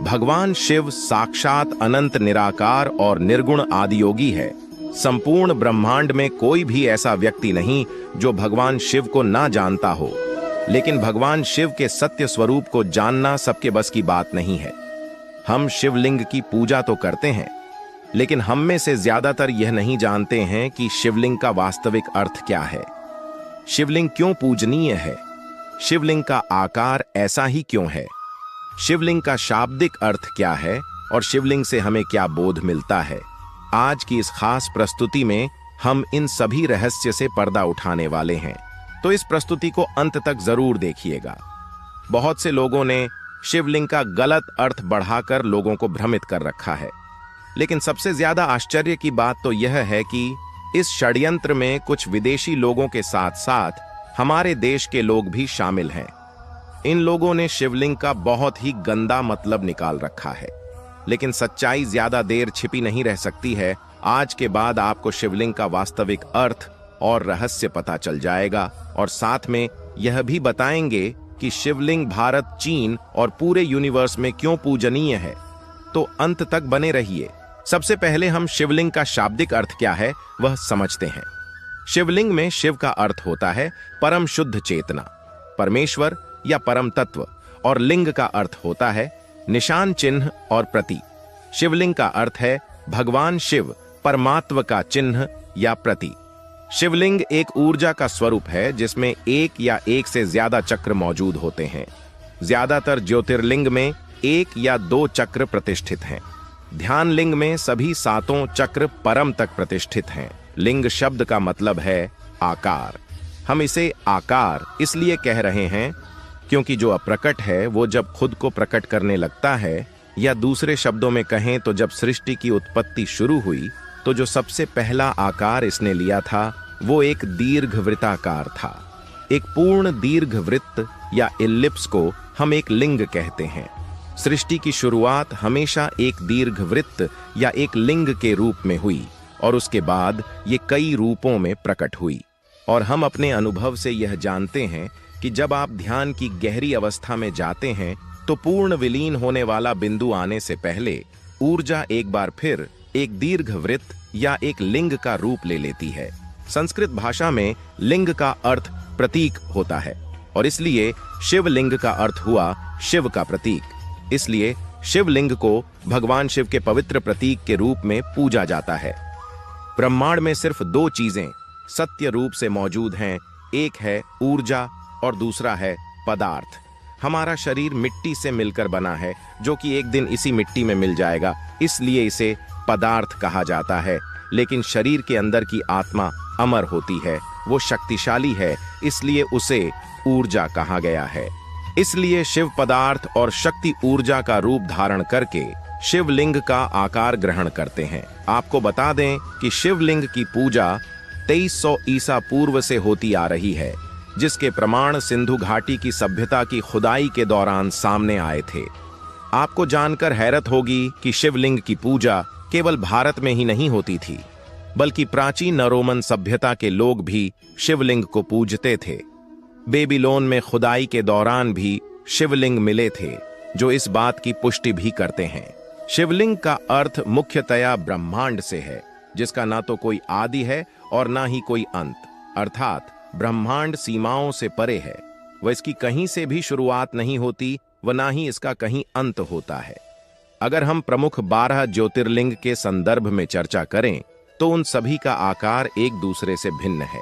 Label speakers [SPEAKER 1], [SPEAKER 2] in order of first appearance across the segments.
[SPEAKER 1] भगवान शिव साक्षात अनंत निराकार और निर्गुण आदियोगी है। संपूर्ण ब्रह्मांड में कोई भी ऐसा व्यक्ति नहीं जो भगवान शिव को ना जानता हो, लेकिन भगवान शिव के सत्य स्वरूप को जानना सबके बस की बात नहीं है। हम शिवलिंग की पूजा तो करते हैं, लेकिन हम में से ज्यादातर यह नहीं जानते हैं कि शिवलिंग का वास्तविक अर्थ क्या है। शिवलिंग क्यों पूजनीय है? शिवलिंग का आकार ऐसा ही क्यों है? शिवलिंग का शाब्दिक अर्थ क्या है और शिवलिंग से हमें क्या बोध मिलता है? आज की इस खास प्रस्तुति में हम इन सभी रहस्य से पर्दा उठाने वाले हैं, तो इस प्रस्तुति को अंत तक जरूर देखिएगा। बहुत से लोगों ने शिवलिंग का गलत अर्थ बढ़ाकर लोगों को भ्रमित कर रखा है, लेकिन सबसे ज्यादा आश्चर्य की बात तो यह है कि इस षड्यंत्र में कुछ विदेशी लोगों के साथ साथ हमारे देश के लोग भी शामिल हैं। इन लोगों ने शिवलिंग का बहुत ही गंदा मतलब निकाल रखा है, लेकिन सच्चाई ज्यादा देर छिपी नहीं रह सकती है। आज के बाद आपको शिवलिंग का वास्तविक अर्थ और रहस्य पता चल जाएगा, और साथ में यह भी बताएंगे कि शिवलिंग भारत, चीन और पूरे यूनिवर्स में क्यों पूजनीय है। तो अंत तक बने रहिए। सबसे पहले हम शिवलिंग का शाब्दिक अर्थ क्या है वह समझते हैं। शिवलिंग में शिव का अर्थ होता है परम शुद्ध चेतना, परमेश्वर या परम तत्व, और लिंग का अर्थ होता है निशान, चिन्ह और प्रतीक। शिवलिंग का अर्थ है भगवान शिव, परमात्मा का चिन्ह या प्रतीक। शिवलिंग एक ऊर्जा का स्वरूप है जिसमें एक या एक से ज्यादा चक्र मौजूद होते हैं। ज्यादातर ज्योतिर्लिंग में एक या दो चक्र प्रतिष्ठित हैं। ध्यान लिंग में सभी सातों चक्र परम तक प्रतिष्ठित हैं। लिंग शब्द का मतलब है आकार। हम इसे आकार इसलिए कह रहे हैं क्योंकि जो अप्रकट है वो जब खुद को प्रकट करने लगता है, या दूसरे शब्दों में कहें तो जब सृष्टि की उत्पत्ति शुरू हुई तो जो सबसे पहला आकार इसने लिया था वो एक दीर्घवृत्ताकार था। एक पूर्ण दीर्घवृत्त या इलिप्स को हम एक लिंग कहते हैं। सृष्टि की शुरुआत हमेशा एक दीर्घवृत्त या एक लिंग के रूप में हुई, और उसके बाद ये कई रूपों में प्रकट हुई। और हम अपने अनुभव से यह जानते हैं कि जब आप ध्यान की गहरी अवस्था में जाते हैं तो पूर्ण विलीन होने वाला बिंदु आने से पहले ऊर्जा एक बार फिर एक दीर्घवृत्त या एक लिंग का रूप ले लेती है। संस्कृत भाषा में लिंग का अर्थ प्रतीक होता है, और इसलिए शिवलिंग का अर्थ हुआ शिव का प्रतीक। इसलिए शिवलिंग को भगवान शिव के पवित्र प्रतीक के रूप में पूजा जाता है। ब्रह्मांड में सिर्फ दो चीजें सत्य रूप से मौजूद हैं, एक है ऊर्जा और दूसरा है पदार्थ। हमारा शरीर मिट्टी से मिलकर बना है, जो कि एक दिन इसी मिट्टी में मिल जाएगा, इसलिए इसे पदार्थ कहा जाता है। लेकिन शरीर के अंदर की आत्मा अमर होती है, वो शक्तिशाली है, इसलिए उसे ऊर्जा कहा गया है। इसलिए शिव पदार्थ और शक्ति ऊर्जा का रूप धारण करके शिवलिंग का आकार ग्रहण करते हैं। आपको बता दें कि शिवलिंग की पूजा 2300 ईसा पूर्व से होती आ रही है, जिसके प्रमाण सिंधु घाटी की सभ्यता की खुदाई के दौरान सामने आए थे। आपको जानकर हैरत होगी कि शिवलिंग की पूजा केवल भारत में ही नहीं होती थी, बल्कि प्राचीन रोमन सभ्यता के लोग भी शिवलिंग को पूजते थे। बेबीलोन में खुदाई के दौरान भी शिवलिंग मिले थे, जो इस बात की पुष्टि भी करते हैं। शिवलिंग का अर्थ मुख्यतया ब्रह्मांड से है, जिसका ना तो कोई आदि है और ना ही कोई अंत, अर्थात ब्रह्मांड सीमाओं से परे है। वह इसकी कहीं से भी शुरुआत नहीं होती, व ना ही इसका कहीं अंत होता है। अगर हम प्रमुख 12 ज्योतिर्लिंग के संदर्भ में चर्चा करें तो उन सभी का आकार एक दूसरे से भिन्न है।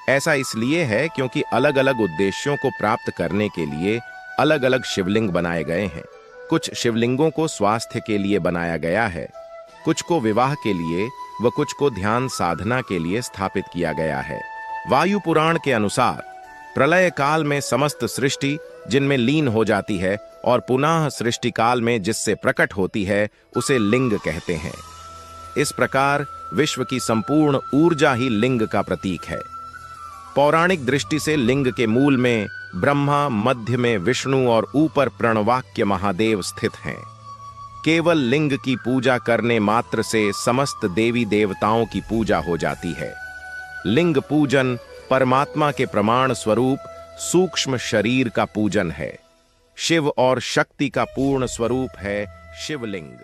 [SPEAKER 1] ऐसा इसलिए है क्योंकि अलग अलग उद्देश्यों को प्राप्त करने के लिए अलग अलग शिवलिंग बनाए गए हैं। कुछ शिवलिंगों को स्वास्थ्य के लिए बनाया गया है, कुछ को विवाह के लिए व कुछ को ध्यान साधना के लिए स्थापित किया गया है। वायु पुराण के अनुसार प्रलय काल में समस्त सृष्टि जिनमें लीन हो जाती है और पुनः सृष्टि काल में जिससे प्रकट होती है उसे लिंग कहते हैं। इस प्रकार विश्व की संपूर्ण ऊर्जा ही लिंग का प्रतीक है। पौराणिक दृष्टि से लिंग के मूल में ब्रह्मा, मध्य में विष्णु और ऊपर प्रणवाक्य महादेव स्थित हैं। केवल लिंग की पूजा करने मात्र से समस्त देवी देवताओं की पूजा हो जाती है। लिंग पूजन परमात्मा के प्रमाण स्वरूप सूक्ष्म शरीर का पूजन है। शिव और शक्ति का पूर्ण स्वरूप है शिवलिंग।